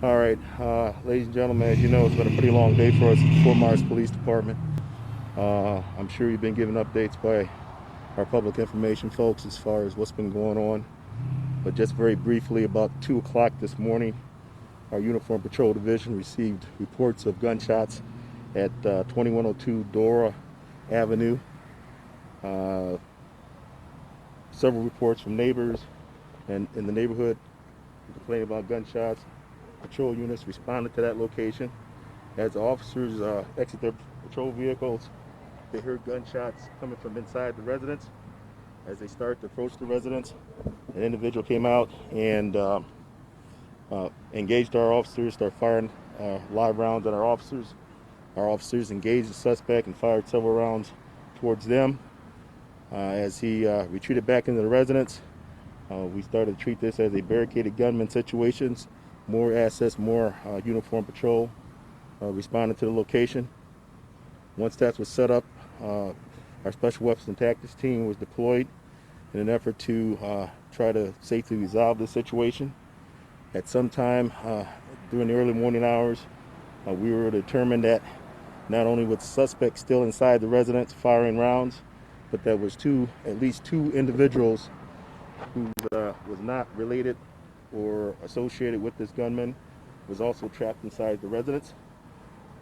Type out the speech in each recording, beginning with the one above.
All right, ladies and gentlemen, as you know, it's been a pretty long day for us at the Fort Myers Police Department. I'm sure you've been given updates by our public information folks as far as what's been going on. But just very briefly, about 2 o'clock this morning, our Uniform Patrol Division received reports of gunshots at 2102 Dora Avenue. Uh, Several reports from neighbors and in the neighborhood complaining about gunshots. Patrol units responded to that location. As the officers exit their patrol vehicles, they heard gunshots coming from inside the residence. As they start to approach the residence, an individual came out and engaged our officers, started firing live rounds at our officers. Our officers engaged the suspect and fired several rounds towards them. As he retreated back into the residence, we started to treat this as a barricaded gunman situation. More assets, more uniform patrol responded to the location. Once that was set up, our special weapons and tactics team was deployed in an effort to try to safely resolve the situation. At some time during the early morning hours, we were determined that not only was the suspect still inside the residence firing rounds, but there was at least two individuals who was not related or associated with this gunman was also trapped inside the residence.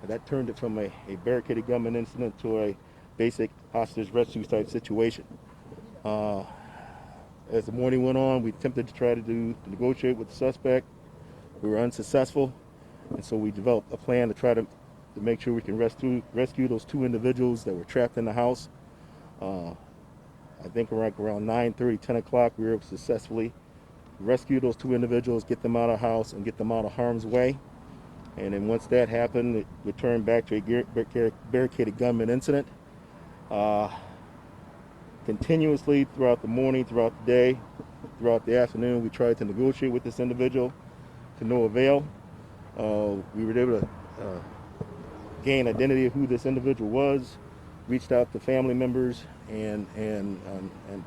And that turned it from a barricaded gunman incident to a basic hostage rescue type situation. As the morning went on, we attempted to try to negotiate with the suspect. We were unsuccessful, and so we developed a plan to try to make sure we can rescue those two individuals that were trapped in the house. I think around 9:30, 10 o'clock, we were able to successfully rescue those two individuals, get them out of the house, and get them out of harm's way. And then once that happened, it returned back to a barricaded gunman incident. Continuously throughout the morning, throughout the day, throughout the afternoon, we tried to negotiate with this individual to no avail. We were able to gain identity of who this individual was, reached out to family members and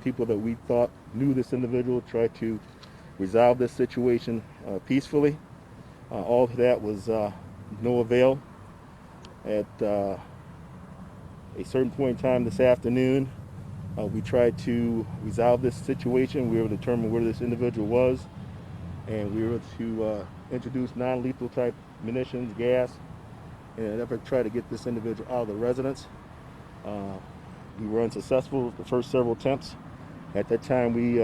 people that we thought knew this individual, tried to resolve this situation peacefully. All of that was no avail. At a certain point in time this afternoon, we tried to resolve this situation. We were able to determine where this individual was, and we were able to introduce non-lethal type munitions, gas, in an effort to try to get this individual out of the residence. We were unsuccessful the first several attempts. At that time, we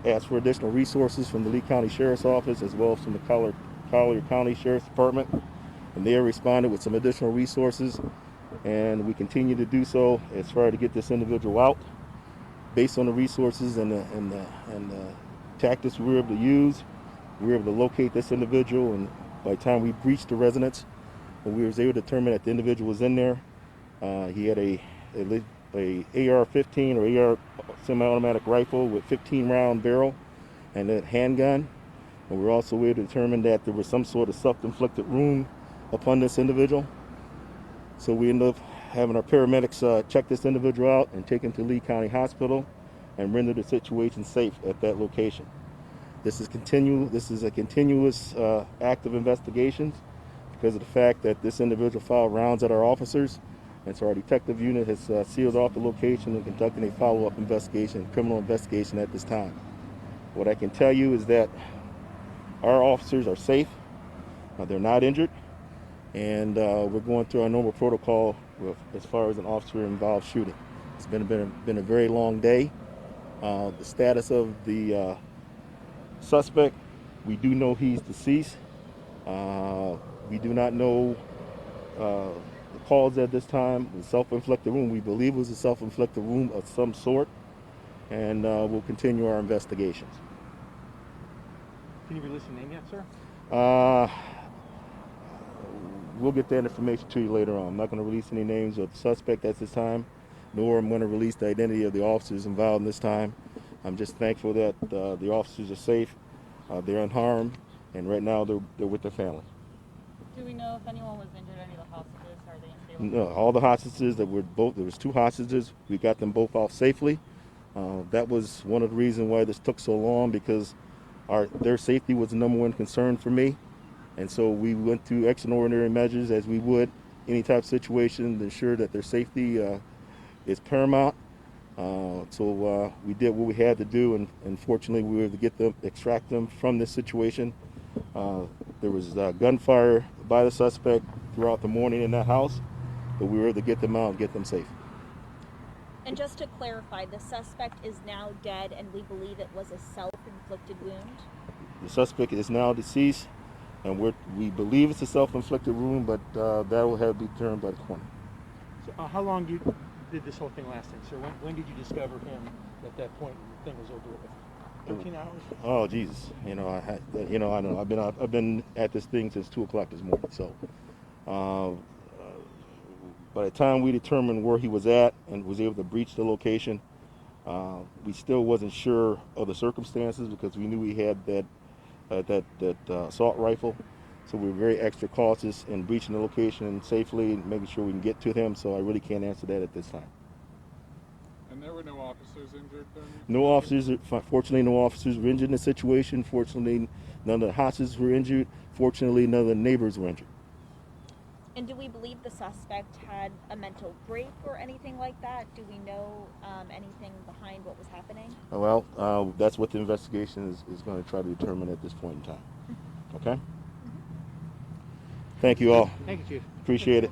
asked for additional resources from the Lee County Sheriff's Office as well as from the Collier County Sheriff's Department, and they responded with some additional resources, and we continue to do so as far to get this individual out. Based on the resources and the tactics we were able to use, we were able to locate this individual, and by the time we breached the residence, we were able to determine that the individual was in there. He had a AR-15 or AR semi-automatic rifle with 15-round barrel and a handgun. And we were also able to determine that there was some sort of self-inflicted wound upon this individual. So we ended up having our paramedics check this individual out and take him to Lee County Hospital and render the situation safe at that location. This is a continuous act of investigations because of the fact that this individual fired rounds at our officers. And so our detective unit has sealed off the location and conducting a follow-up investigation, criminal investigation at this time. What I can tell you is that our officers are safe. They're not injured. And we're going through our normal protocol as far as an officer-involved shooting. It's been a very long day. The status of the suspect, we do know he's deceased. We do not know the cause at this time. The self-inflicted wound, we believe it was a self-inflicted wound of some sort, and we'll continue our investigations. Can you release your name yet, sir? We'll get that information to you later on. I'm not going to release any names of the suspect at this time, nor am I going to release the identity of the officers involved in this time. I'm just thankful that the officers are safe, they're unharmed, and right now they're with their family. Do we know if anyone was injured, any of the hostages? Are they stable? No, all the hostages there was two hostages. We got them both out safely. That was one of the reasons why this took so long, because their safety was the number one concern for me. And so we went through extraordinary measures as we would any type of situation to ensure that their safety is paramount. So we did what we had to do, and fortunately we were able to get them, extract them from this situation. There was gunfire by the suspect throughout the morning in that house, but we were able to get them out and get them safe. And just to clarify, the suspect is now dead, and we believe it was a self-inflicted wound? The suspect is now deceased, and we believe it's a self-inflicted wound, but that will have to be determined by the coroner. So, how long did this whole thing last? Sir, when did you discover him at that point when the thing was over with? 13 hours? Oh Jesus! I don't know. I've been at this thing since 2 o'clock this morning. So, by the time we determined where he was at and was able to breach the location, we still wasn't sure of the circumstances because we knew he had that assault rifle. So we were very extra cautious in breaching the location safely and making sure we can get to him. So I really can't answer that at this time. And there were no officers injured then? No officers, fortunately no officers were injured in the situation. Fortunately, none of the hostages were injured. Fortunately, none of the neighbors were injured. And do we believe the suspect had a mental break or anything like that? Do we know anything behind what was happening? Well, that's what the investigation is going to try to determine at this point in time. Okay? Thank you all. Thank you, Chief. Appreciate it.